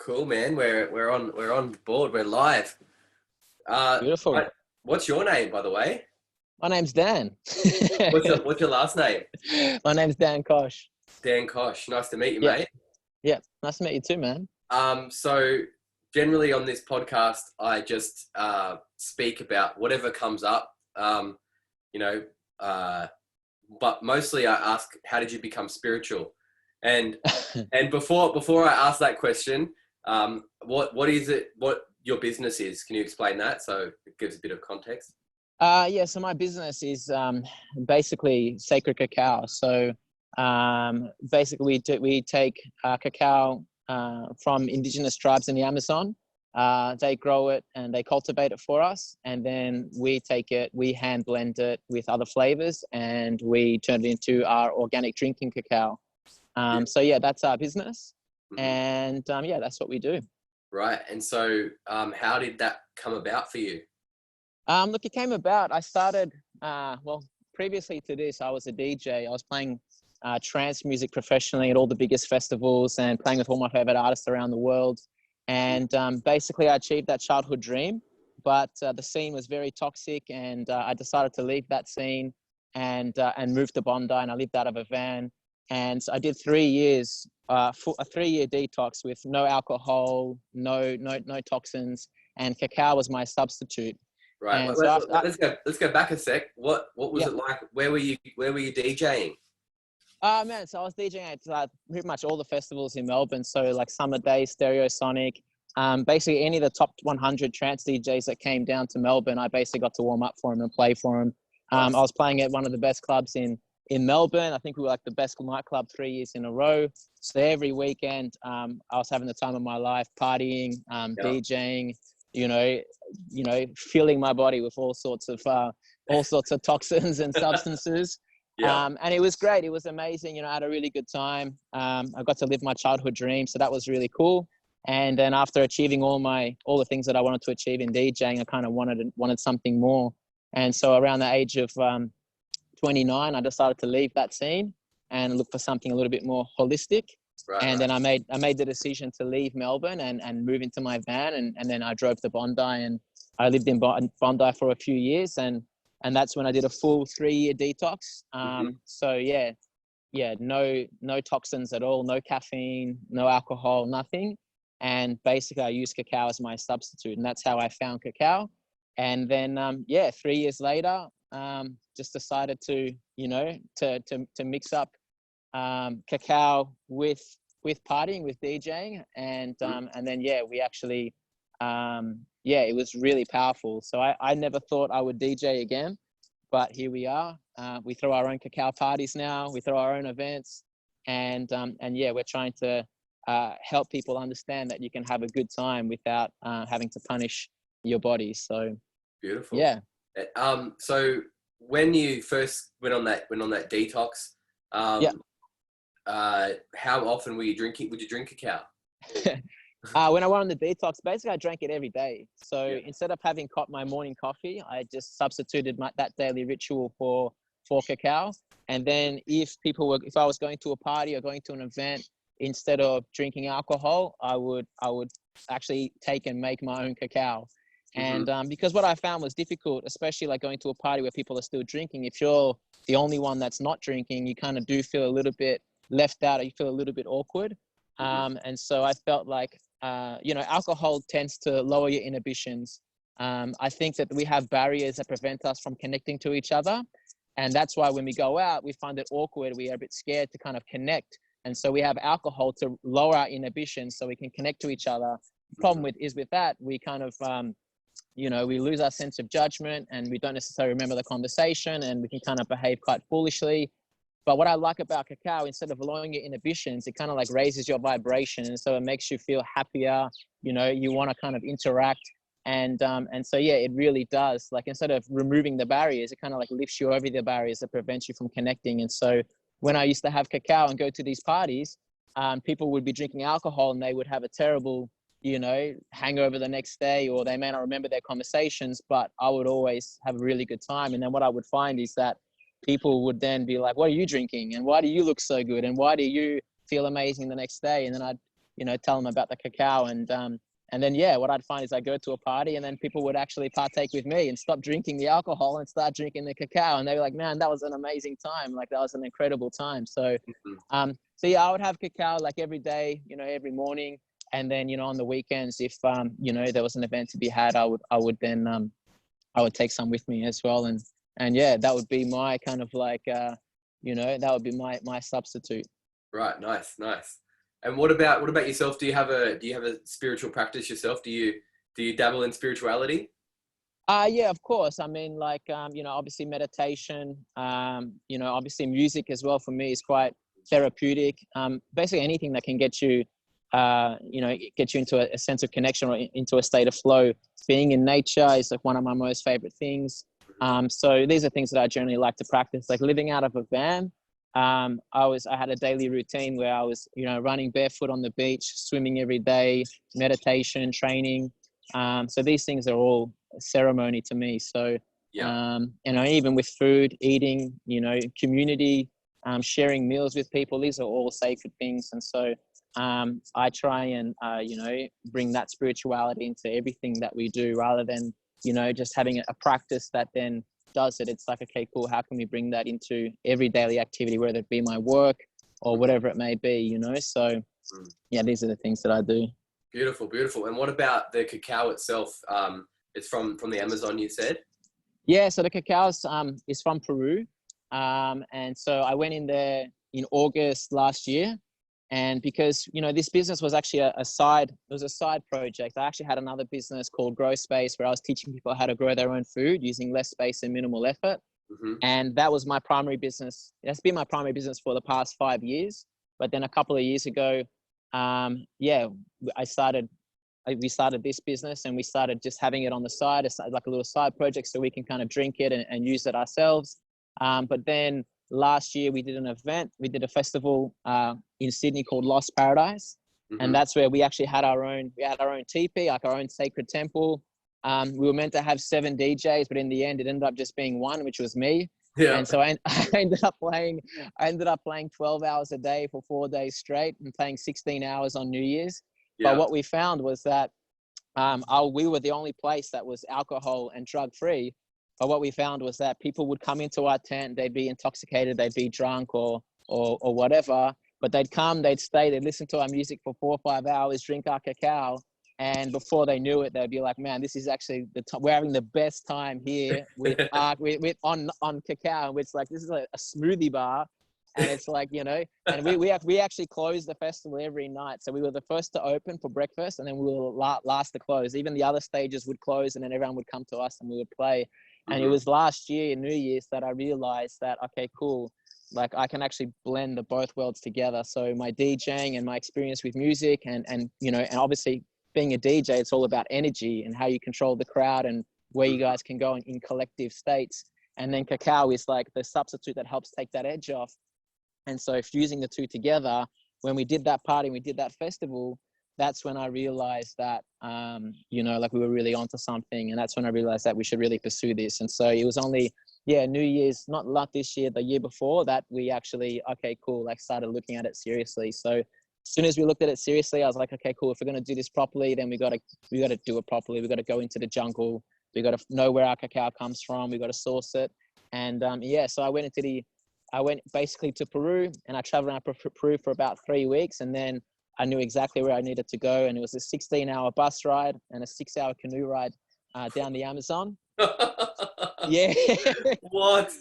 Cool, man. We're on board. We're live. Beautiful. What's your name, by the way? My name's Dan. What's your last name? My name's Dan Koch. Dan Koch. Nice to meet you, Yeah, mate. yeah. Nice to meet you too, man. So generally on this podcast, I just speak about whatever comes up. You know, but mostly I ask, how did you become spiritual? And before I ask that question, what is it? What your business is? Can you explain that so it gives a bit of context? Yeah, so my business is basically Sacred Cacao. So basically we take cacao from indigenous tribes in the Amazon. They grow it and they cultivate it for us. And then we take it, we hand blend it with other flavors, and we turn it into our organic drinking cacao. So yeah, that's our business. Mhm. And yeah, that's what we do. Right. And so how did that come about for you? Look, it came about. I started, well, previously to this, I was a DJ. I was playing trance music professionally at all the biggest festivals and playing with all my favorite artists around the world. And basically, I achieved that childhood dream, but the scene was very toxic, and I decided to leave that scene and move to Bondi, and I lived out of a van. And so I did 3 years, a 3-year detox with no alcohol, no toxins, and cacao was my substitute. Right. And so Let's go back a sec. What was it like? Where were you DJing? Man, so I was DJing at pretty much all the festivals in Melbourne. So like Summer Day, Stereo Sonic, basically any of the top 100 trance DJs that came down to Melbourne, I basically got to warm up for them and play for them. Nice. I was playing at one of the best clubs in Melbourne. I think we were like the best nightclub 3 years in a row. So every weekend, I was having the time of my life, partying, DJing, you know, filling my body with all sorts of toxins and substances. Yeah. And it was great. It was amazing. You know, I had a really good time. I got to live my childhood dream. So that was really cool. And then after achieving all the things that I wanted to achieve in DJing, I kind of wanted something more. And so around the age of 29, I decided to leave that scene and look for something a little bit more holistic. Right, and right. then I made the decision to leave Melbourne and move into my van. And then I drove to Bondi, and I lived in Bondi for a few years. And that's when I did a full 3-year detox. So yeah, no toxins at all, no caffeine, no alcohol, nothing. And basically I used cacao as my substitute, and that's how I found cacao. And then 3 years later, just decided to mix up cacao with partying, with DJing, and then we actually it was really powerful. So I never thought I would DJ again, but here we are. We throw our own cacao parties now. We throw our own events, and we're trying to help people understand that you can have a good time without having to punish your body. So Beautiful. yeah. So when you first went on that detox, how often were you drinking? Would you drink cacao? When I went on the detox, basically I drank it every day. So instead of having my morning coffee, I just substituted that daily ritual for cacao. And then if I was going to a party or going to an event, instead of drinking alcohol, I would actually take and make my own cacao. And because what I found was difficult, especially like going to a party where people are still drinking, if you're the only one that's not drinking, you kind of do feel a little bit left out, or you feel a little bit awkward. And so I felt like, alcohol tends to lower your inhibitions. I think that we have barriers that prevent us from connecting to each other. And that's why when we go out, we find it awkward. We are a bit scared to kind of connect. And so we have alcohol to lower our inhibitions so we can connect to each other. The problem with that, we kind of, we lose our sense of judgment, and we don't necessarily remember the conversation, and we can kind of behave quite foolishly. But what I like about cacao, instead of lowering your inhibitions, it kind of like raises your vibration. And so it makes you feel happier. You want to kind of interact. And so, it really does. Like, instead of removing the barriers, it kind of like lifts you over the barriers that prevents you from connecting. And so when I used to have cacao and go to these parties, people would be drinking alcohol and they would have a terrible, hangover the next day, or they may not remember their conversations, but I would always have a really good time. And then what I would find is that people would then be like, what are you drinking? And why do you look so good? And why do you feel amazing the next day? And then tell them about the cacao. And then, yeah, what I'd find is I go to a party and then people would actually partake with me and stop drinking the alcohol and start drinking the cacao. And they were like, man, that was an amazing time. Like, that was an incredible time. So, so yeah, I would have cacao like every day, every morning. And then, on the weekends, if, there was an event to be had, I would then, I would take some with me as well. And yeah, that would be my kind of like, that would be my substitute. Right. Nice. Nice. And what about yourself? Do you have a spiritual practice yourself? Do you dabble in spirituality? Yeah, of course. I mean, like, obviously meditation, obviously music as well for me is quite therapeutic. Basically anything that can get you, get you into a sense of connection or into a state of flow. Being in nature is like one of my most favorite things. So these are things that I generally like to practice, like living out of a van. I had a daily routine where I was, running barefoot on the beach, swimming every day, meditation, training. So these things are all ceremony to me. So, Yeah. even with food, eating, community, sharing meals with people, these are all sacred things. And so, I try and, bring that spirituality into everything that we do rather than, just having a practice that then does it. It's like, okay, cool. How can we bring that into every daily activity, whether it be my work or whatever it may be, So yeah, these are the things that I do. Beautiful, beautiful. And what about the cacao itself? It's from the Amazon, you said? Yeah, so the cacao is from Peru. And so I went in there in August last year. And because, this business was actually a side project. I actually had another business called Grow Space where I was teaching people how to grow their own food using less space and minimal effort. And that was my primary business. That's been my primary business for the past 5 years. But then a couple of years ago, we started this business and we started just having it on the side. It's like a little side project so we can kind of drink it and use it ourselves. But then last year we did an event. We did a festival in Sydney called Lost Paradise. And that's where we actually had our own teepee, like our own sacred temple. We were meant to have 7 DJs, but in the end it ended up just being one, which was me. Yeah. And so I ended up playing 12 hours a day for 4 days straight and playing 16 hours on New Year's. Yeah. But what we found was that we were the only place that was alcohol and drug free. But what we found was that people would come into our tent, they'd be intoxicated, they'd be drunk or whatever, but they'd come, they'd stay, they'd listen to our music for 4 or 5 hours, drink our cacao. And before they knew it, they'd be like, man, this is actually we're having the best time here with on cacao. It's like, this is a smoothie bar. And it's like, and we actually closed the festival every night. So we were the first to open for breakfast and then we were last to close. Even the other stages would close and then everyone would come to us and we would play. And it was last year, New Year's, that I realized that, okay, cool. Like I can actually blend the both worlds together. So my DJing and my experience with music and obviously being a DJ, it's all about energy and how you control the crowd and where you guys can go in collective states. And then cacao is like the substitute that helps take that edge off. And so fusing the two together, when we did that party, we did that festival, that's when I realized that, like we were really onto something. And that's when I realized that we should really pursue this. And so it was only, New Year's, not this year, the year before that we actually, okay, cool, like started looking at it seriously. So as soon as we looked at it seriously, I was like, okay, cool. If we're going to do this properly, then we got to do it properly. We got to go into the jungle. We got to know where our cacao comes from. We got to source it. And so I went basically to Peru and I traveled around Peru for about 3 weeks. And then I knew exactly where I needed to go. And it was a 16-hour bus ride and a 6-hour canoe ride down the Amazon. Yeah. What?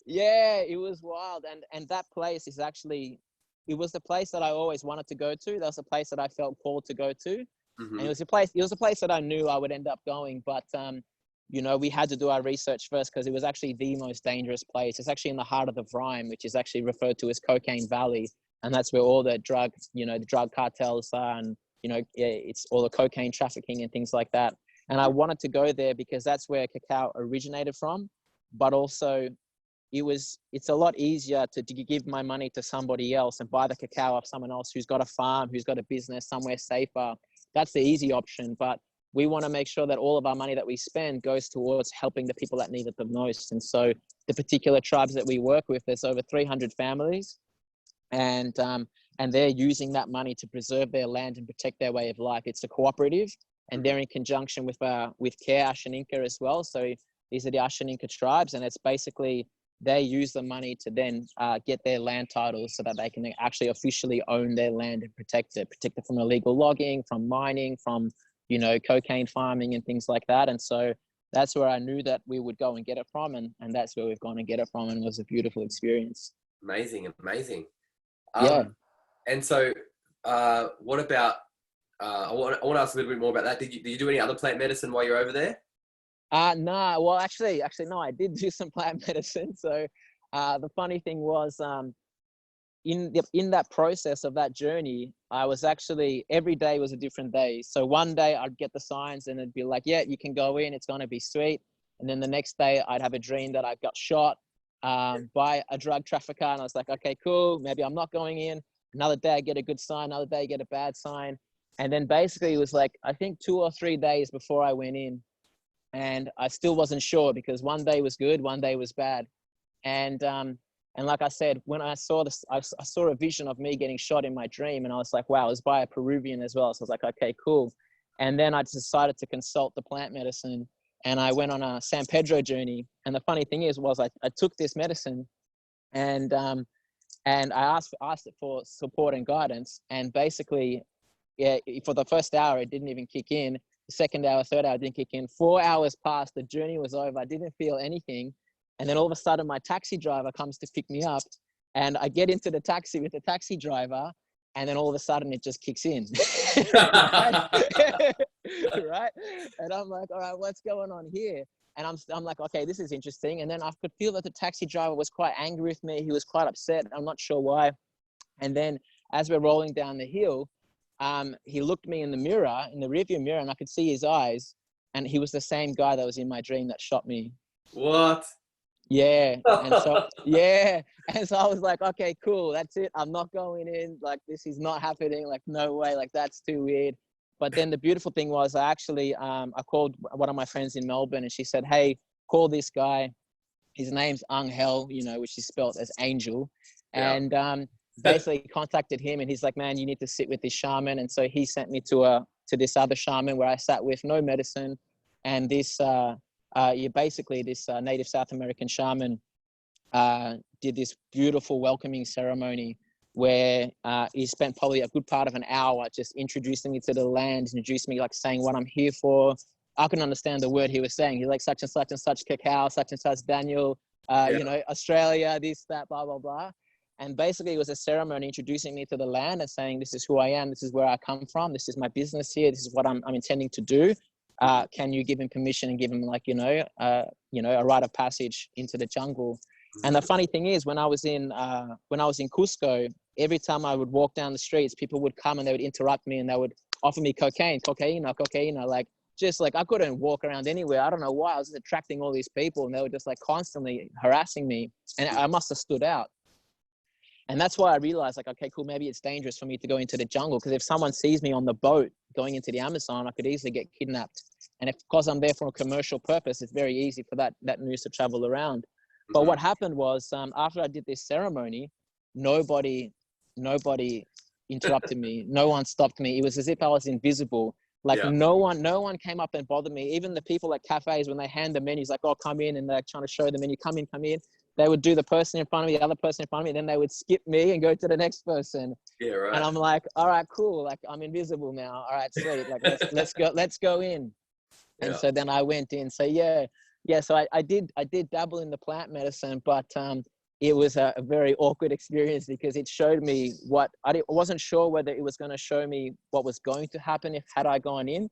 Yeah, it was wild. And that place is actually, it was the place that I always wanted to go to. That was a place that I felt called to go to. And it was a place that I knew I would end up going. But, we had to do our research first because it was actually the most dangerous place. It's actually in the heart of the Vrime, which is actually referred to as Cocaine Valley. And that's where all the drug cartels are and, it's all the cocaine trafficking and things like that. And I wanted to go there because that's where cacao originated from. But also it's a lot easier to give my money to somebody else and buy the cacao off someone else who's got a farm, who's got a business somewhere safer. That's the easy option. But we want to make sure that all of our money that we spend goes towards helping the people that need it the most. And so the particular tribes that we work with, there's over 300 families. And and they're using that money to preserve their land and protect their way of life. It's a cooperative, and they're in conjunction with Care Ashaninka as well. So these are the Ashaninka tribes, and it's basically they use the money to then get their land titles so that they can actually officially own their land and protect it from illegal logging, from mining, from, you know, cocaine farming and things like that. And so that's where I knew that we would go and get it from, and that's where we've gone and get it from, and it was a beautiful experience. Amazing. Yeah. And so, what about? I want to ask a little bit more about that. Did you do any other plant medicine while you're over there? No. Well, actually, no. I did do some plant medicine. So, the funny thing was, in that process of that journey, I was actually, every day was a different day. So one day I'd get the signs and it'd be like, yeah, you can go in, it's going to be sweet. And then the next day I'd have a dream that I got shot by a drug trafficker. And I was like, okay, cool. Maybe I'm not going in. Another day I get a good sign. Another day I get a bad sign. And then basically it was like, I think 2 or 3 days before I went in, and I still wasn't sure because one day was good, one day was bad. And like I said, when I saw this, I saw a vision of me getting shot in my dream, and I was like, wow, it was by a Peruvian as well. So I was like, okay, cool. And then I decided to consult the plant medicine, and I went on a San Pedro journey. And the funny thing was I took this medicine, and I asked it for support and guidance. And basically, yeah, for the first hour, it didn't even kick in. The second hour, third hour, it didn't kick in. 4 hours passed, the journey was over. I didn't feel anything. And then all of a sudden, my taxi driver comes to pick me up, and I get into the taxi with the taxi driver, and then all of a sudden, it just kicks in. Right? Right? And I'm like, all right, what's going on here? And I'm like, okay, this is interesting. And then I could feel that the taxi driver was quite angry with me. He was quite upset. I'm not sure why. And then as we're rolling down the hill, he looked me in the mirror, in the rearview mirror, and I could see his eyes. And he was the same guy that was in my dream that shot me. What? Yeah. And so, yeah. And so I was like, okay, cool. That's it. I'm not going in. Like, this is not happening. Like, no way. Like, that's too weird. But then the beautiful thing was I actually, I called one of my friends in Melbourne, and she said, hey, call this guy. His name's Angel, you know, which is spelled as angel. Yeah. And basically contacted him, and he's like, man, you need to sit with this shaman. And so he sent me to this other shaman where I sat with no medicine. And this, basically this native South American shaman did this beautiful welcoming ceremony where he spent probably a good part of an hour just introducing me to the land, introducing me, like saying what I'm here for. I couldn't understand the word he was saying. He's like, such and such cacao, such and such Daniel, you know, Australia, this, that, blah, blah, blah. And basically it was a ceremony introducing me to the land and saying, this is who I am. This is where I come from. This is my business here. This is what I'm intending to do. Can you give him permission and give him, like, a rite of passage into the jungle? And the funny thing is, when I was in Cusco, every time I would walk down the streets, people would come and they would interrupt me and they would offer me cocaine, like, just like I couldn't walk around anywhere. I don't know why. I was attracting all these people, and they were just like constantly harassing me, and I must have stood out. And that's why I realized, like, okay, cool, maybe it's dangerous for me to go into the jungle, because if someone sees me on the boat going into the Amazon, I could easily get kidnapped. And because I'm there for a commercial purpose, it's very easy for that news to travel around. But what happened was, after I did this ceremony, nobody interrupted me. No one stopped me. It was as if I was invisible. Like, no one came up and bothered me. Even the people at cafes, when they hand the menus, like, oh, come in, and they're trying to show the menu, come in. They would do the person in front of me, the other person in front of me, and then they would skip me and go to the next person. Yeah, right. And I'm like, all right, cool. Like, I'm invisible now. All right, sweet. Like, let's go in. Yeah. And so then I went in. So yeah. So I did dabble in the plant medicine, but it was a very awkward experience because it showed me what I wasn't sure whether it was going to show me what was going to happen had I gone in,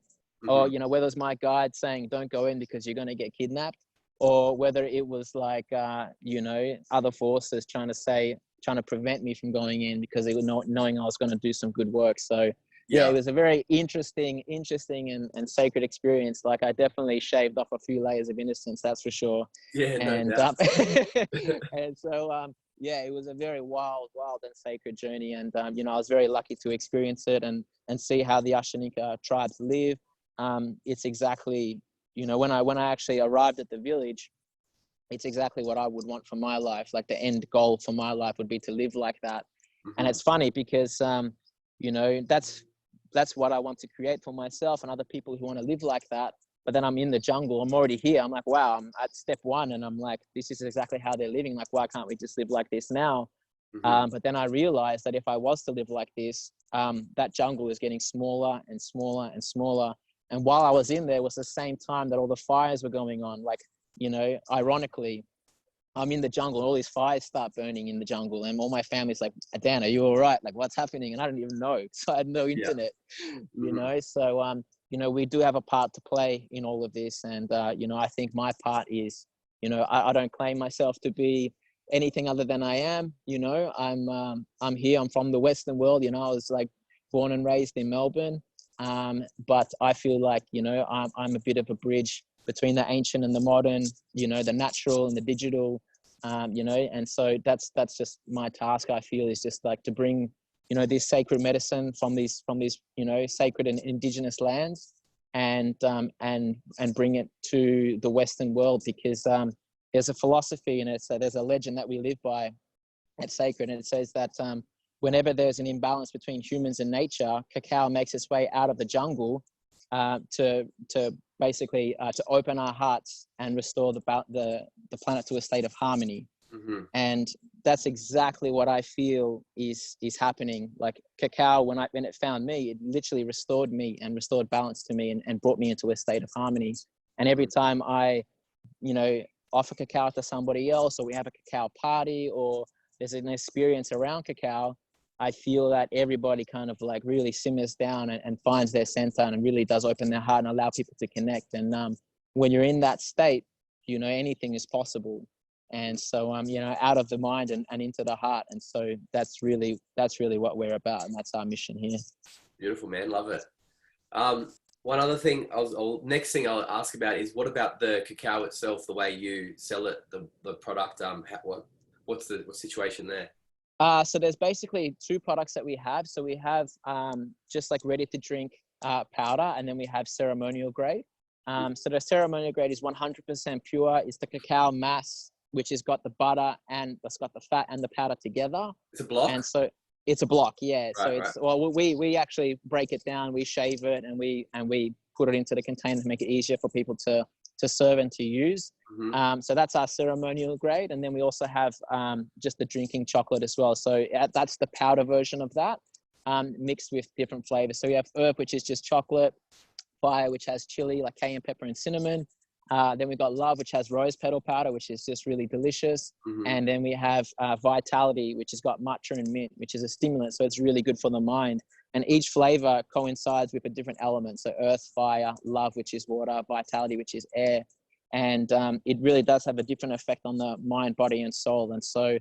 or whether it was my guide saying don't go in because you're going to get kidnapped, or whether it was like other forces trying to prevent me from going in because they were not knowing I was going to do some good work. So yeah, it was a very interesting and sacred experience. Like, I definitely shaved off a few layers of innocence, that's for sure. Yeah, and no doubt. and so it was a very wild and sacred journey. And I was very lucky to experience it and see how the Ashaninka tribes live. It's exactly, when I actually arrived at the village, it's exactly what I would want for my life. Like, the end goal for my life would be to live like that. And it's funny because, you know, that's what I want to create for myself and other people who want to live like that. But then I'm in the jungle. I'm already here. I'm like, wow, I'm at step one. And I'm like, this is exactly how they're living. Like, why can't we just live like this now? But then I realized that if I was to live like this, that jungle is getting smaller and smaller and smaller. And while I was in there was the same time that all the fires were going on. Like, you know, ironically, I'm in the jungle and all these fires start burning in the jungle. And all my family's like, Dan, are you all right? Like, what's happening? And I didn't even know. So I had no internet, you know? So, you know, we do have a part to play in all of this. And, you know, I think my part is, you know, I don't claim myself to be anything other than I am. You know, I'm here. I'm from the Western world. You know, I was like born and raised in Melbourne. But I feel like, you know, I'm a bit of a bridge between the ancient and the modern, you know, the natural and the digital, you know, and so that's just my task. I feel is just like to bring, you know, this sacred medicine from these, you know, sacred and indigenous lands, and bring it to the Western world, because there's a philosophy, and there's a legend that we live by at Sacred, and it says that whenever there's an imbalance between humans and nature, cacao makes its way out of the jungle to basically to open our hearts and restore the planet to a state of harmony. And that's exactly what I feel is happening. Like cacao, when it found me, it literally restored me and restored balance to me, and brought me into a state of harmony. And every time I, you know, offer cacao to somebody else, or we have a cacao party, or there's an experience around cacao, I feel that everybody kind of like really simmers down and finds their center, and really does open their heart and allow people to connect. And when you're in that state, you know, anything is possible. And so, you know, out of the mind and into the heart. And so that's really what we're about. And that's our mission here. Beautiful, man. Love it. One other thing, next thing I'll ask about is, what about the cacao itself, the way you sell it, the product, what's the situation there? So there's basically two products that we have. So we have just like ready to drink powder, and then we have ceremonial grade. So the ceremonial grade is 100% pure. It's the cacao mass, which has got the butter and that's got the fat and the powder together. It's a block? And so it's a block, yeah. Right, so it's, well, we actually break it down, we shave it, and we put it into the container to make it easier for people to serve and to use. So that's our ceremonial grade. And then we also have just the drinking chocolate as well. So that's the powder version of that, mixed with different flavors. So we have herb, which is just chocolate; fire, which has chili, like cayenne pepper and cinnamon. Then we've got love, which has rose petal powder, which is just really delicious. And then we have vitality, which has got matcha and mint, which is a stimulant. So it's really good for the mind. And each flavor coincides with a different element. So earth, fire; love, which is water; vitality, which is air. And it really does have a different effect on the mind, body, and soul. And so,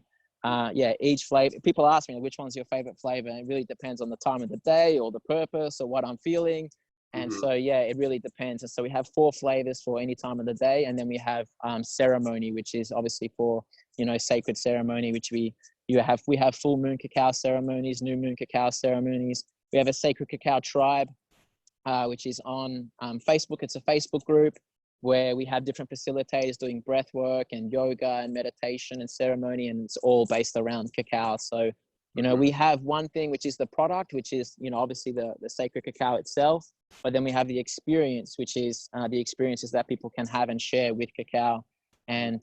yeah, each flavor, people ask me, which one's your favorite flavor? And it really depends on the time of the day, or the purpose, or what I'm feeling. And so, yeah, it really depends. And so we have 4 flavors for any time of the day. And then we have ceremony, which is obviously for, you know, sacred ceremony, which we have full moon cacao ceremonies, new moon cacao ceremonies. We have a sacred cacao tribe, which is on Facebook. It's a Facebook group where we have different facilitators doing breath work and yoga and meditation and ceremony, and it's all based around cacao. So, you know, we have one thing, which is the product, which is, you know, obviously the sacred cacao itself, but then we have the experience, which is the experiences that people can have and share with cacao. And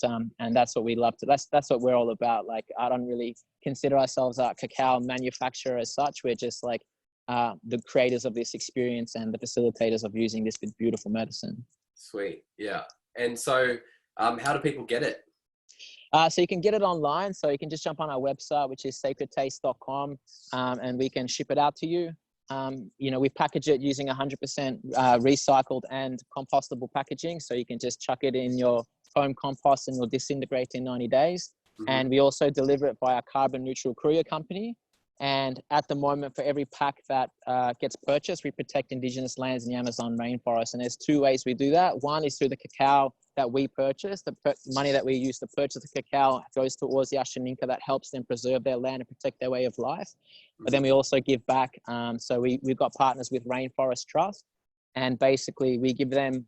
that's what we love to, that's what we're all about. Like, I don't really consider ourselves a cacao manufacturer as such. We're just like the creators of this experience and the facilitators of using this beautiful medicine. Sweet. Yeah. And so how do people get it? So you can get it online. So you can just jump on our website, which is sacredtaste.com, and we can ship it out to you. You know, we package it using 100% recycled and compostable packaging. So you can just chuck it in your home compost and it'll disintegrate in 90 days. And we also deliver it by a carbon neutral courier company. And at the moment, for every pack that gets purchased, we protect indigenous lands in the Amazon rainforest. And there's 2 ways we do that. One is through the cacao that we purchase. The money that we use to purchase the cacao goes towards the Ashaninka that helps them preserve their land and protect their way of life. But then we also give back. So we've got partners with Rainforest Trust, and basically we give them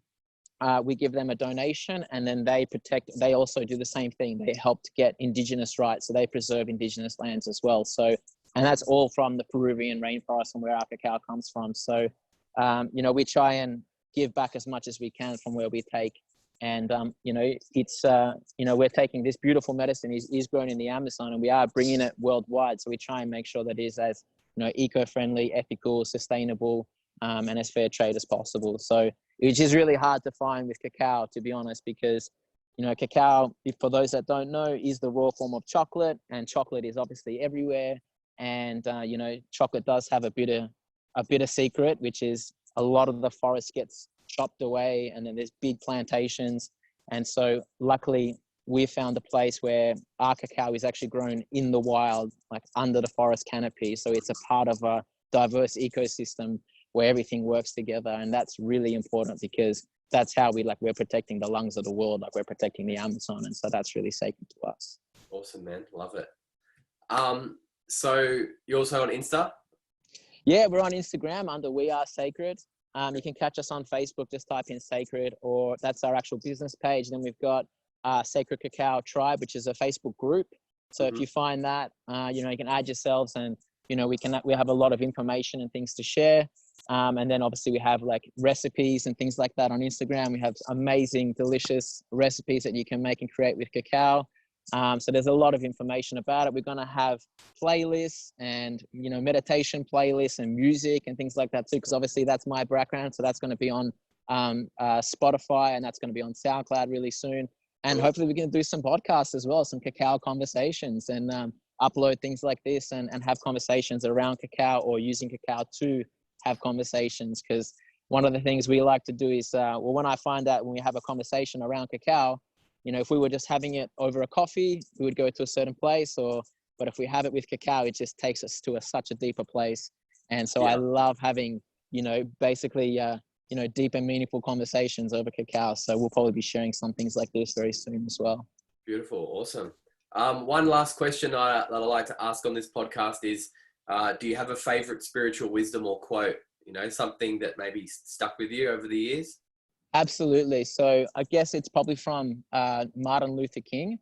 a donation, and then they also do the same thing. They help to get indigenous rights. So they preserve indigenous lands as well. So And that's all from the Peruvian rainforest and where our cacao comes from. So, we try and give back as much as we can from where we take. And, it's, we're taking this beautiful medicine is grown in the Amazon, and we are bringing it worldwide. So we try and make sure that it is as, eco-friendly, ethical, sustainable, and as fair trade as possible. So which is really hard to find with cacao, to be honest, because, cacao, for those that don't know, is the raw form of chocolate, and chocolate is obviously everywhere. And, chocolate does have a bitter secret, which is a lot of the forest gets chopped away, and then there's big plantations. And so luckily we found a place where our cacao is actually grown in the wild, like under the forest canopy. So it's a part of a diverse ecosystem where everything works together. And that's really important, because that's how we're protecting the lungs of the world, like we're protecting the Amazon. And so that's really sacred to us. Awesome, man. Love it. So you're also on Insta? Yeah, we're on Instagram under We Are Sacred. You can catch us on Facebook, just type in Sacred, or that's our actual business page. Then we've got Sacred Cacao Tribe, which is a Facebook group. So if you find that, you can add yourselves, and, we have a lot of information and things to share. And then obviously we have like recipes and things like that on Instagram. We have amazing, delicious recipes that you can make and create with cacao. So there's a lot of information about it. We're going to have playlists and, meditation playlists and music and things like that too, because obviously that's my background. So that's going to be on Spotify, and that's going to be on SoundCloud really soon. And hopefully we can do some podcasts as well, some cacao conversations, and upload things like this and have conversations around cacao, or using cacao to have conversations. Because one of the things we like to do is, when I find out when we have a conversation around cacao, if we were just having it over a coffee, we would go to a certain place, but if we have it with cacao, it just takes us to such a deeper place. And so I love having, basically, deep and meaningful conversations over cacao. So we'll probably be sharing some things like this very soon as well. Beautiful. Awesome. One last question that I like to ask on this podcast is, do you have a favorite spiritual wisdom or quote, something that maybe stuck with you over the years? Absolutely. So I guess it's probably from Martin Luther King,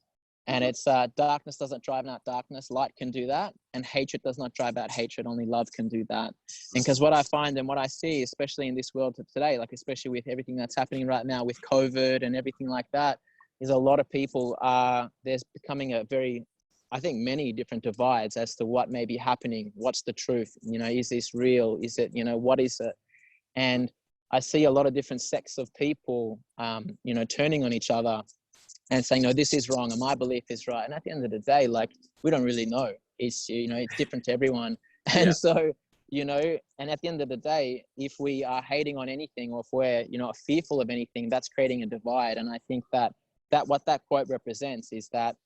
and it's darkness doesn't drive out darkness, light can do that, and hatred does not drive out hatred, only love can do that. And because what I find and what I see, especially in this world today, like especially with everything that's happening right now with COVID and everything like that, is a lot of people there's becoming I think many different divides as to what may be happening. What's the truth? Is this real? Is it, what is it? And I see a lot of different sects of people, turning on each other and saying, no, this is wrong and my belief is right. And at the end of the day, like, we don't really know. It's, it's different to everyone. And so, and at the end of the day, if we are hating on anything, or if we're, fearful of anything, that's creating a divide. And I think that what that quote represents is that,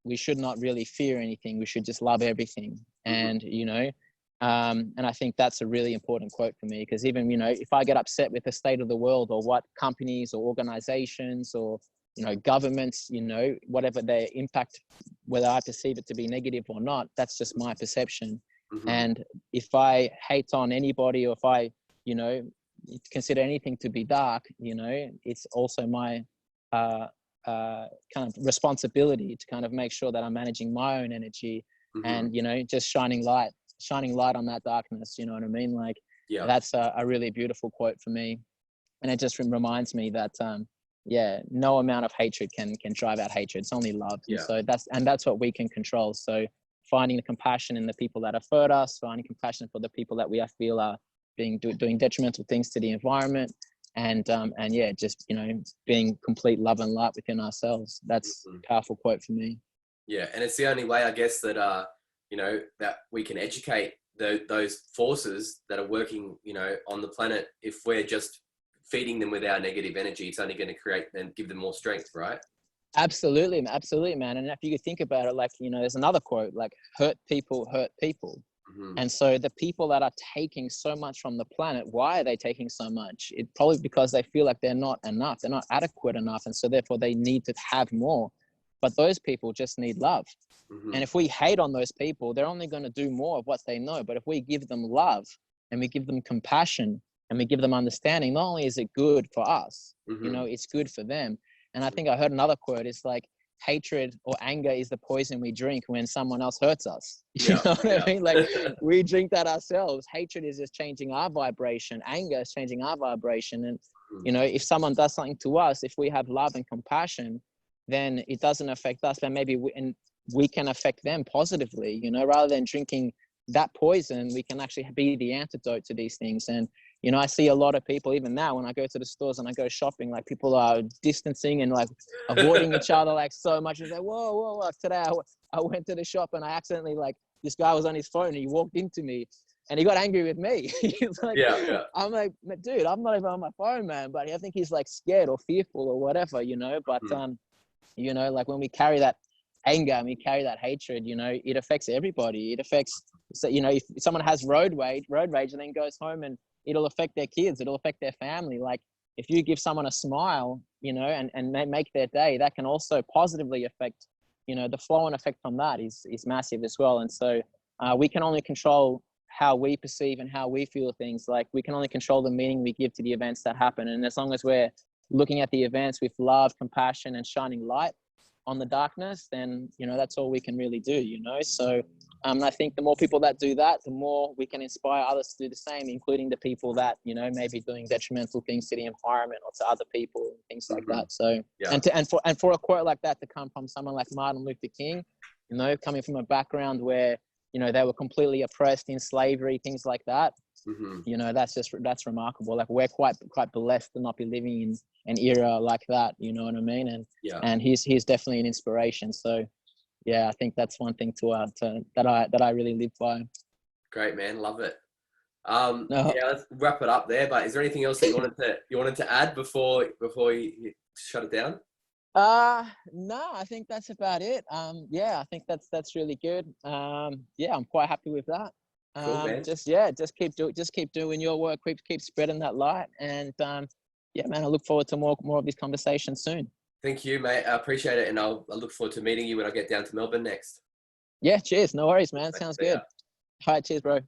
we should not really fear anything. We should just love everything. And, and I think that's a really important quote for me, because even, if I get upset with the state of the world, or what companies or organizations or, governments, whatever their impact, whether I perceive it to be negative or not, that's just my perception. And if I hate on anybody, or if I, consider anything to be dark, it's also my kind of responsibility to kind of make sure that I'm managing my own energy and, just shining light on that darkness. You know what I mean? Like, that's a really beautiful quote for me. And it just reminds me that, no amount of hatred can drive out hatred. It's only love. And so that's what we can control. So finding the compassion in the people that have hurt us, finding compassion for the people that we feel are doing detrimental things to the environment, and just, being complete love and light within ourselves. That's a powerful quote for me. Yeah. And it's the only way, I guess, that, that we can educate those forces that are working, on the planet. If we're just feeding them with our negative energy, it's only going to create and give them more strength, right? Absolutely, man. And if you could think about it, like, there's another quote, like, hurt people hurt people. And so the people that are taking so much from the planet, why are they taking so much? It's probably because they feel like they're not enough, they're not adequate enough, and so therefore they need to have more. But those people just need love. And if we hate on those people, they're only going to do more of what they know. But if we give them love, and we give them compassion, and we give them understanding, not only is it good for us, it's good for them. And I think I heard another quote. It's like, hatred or anger is the poison we drink when someone else hurts us. You Yeah, know what yeah. I mean? Like we drink that ourselves. Hatred is just changing our vibration. Anger is changing our vibration. And, you know, if someone does something to us, if we have love and compassion, then it doesn't affect us, but maybe we can affect them positively, you know, rather than drinking that poison, we can actually be the antidote to these things. And, you know, I see a lot of people, even now, when I go to the stores and I go shopping, like people are distancing and like avoiding each other like so much. It's like, whoa. Today I went to the shop and I accidentally, like, this guy was on his phone and he walked into me and he got angry with me. He's like, Yeah. I'm like, dude, I'm not even on my phone, man. But I think he's like scared or fearful or whatever, you know. But, you know, like when we carry that anger and we carry that hatred, you know, it affects everybody. It affects, so, you know, if someone has road rage and then goes home, and it'll affect their kids, it'll affect their family. Like if you give someone a smile, you know, and make their day, that can also positively affect, you know, the flow and effect from that is massive as well. And so we can only control how we perceive and how we feel things. Like we can only control the meaning we give to the events that happen. And as long as we're looking at the events with love, compassion, and shining light on the darkness, then, you know, that's all we can really do, you know. So I think the more people that do that, the more we can inspire others to do the same, including the people that, you know, may be doing detrimental things to the environment or to other people and things like that. So and for a quote like that to come from someone like Martin Luther King, you know, coming from a background where, you know, they were completely oppressed in slavery, things like that. You know, that's remarkable. Like we're quite blessed to not be living in an era like that, you know what I mean? And he's definitely an inspiration. So yeah, I think that's one thing that I really live by. Great, man. Love it. No. Yeah, let's wrap it up there. But is there anything else that you wanted to add before you shut it down? No, I think that's about it. Yeah, I think that's really good. Yeah, I'm quite happy with that. Cool, man. Just keep doing your work, keep spreading that light. And yeah, man, I look forward to more of these conversations soon. Thank you, mate. I appreciate it, and I look forward to meeting you when I get down to Melbourne next. Yeah, cheers. No worries, man. Sounds good. All right, cheers, bro.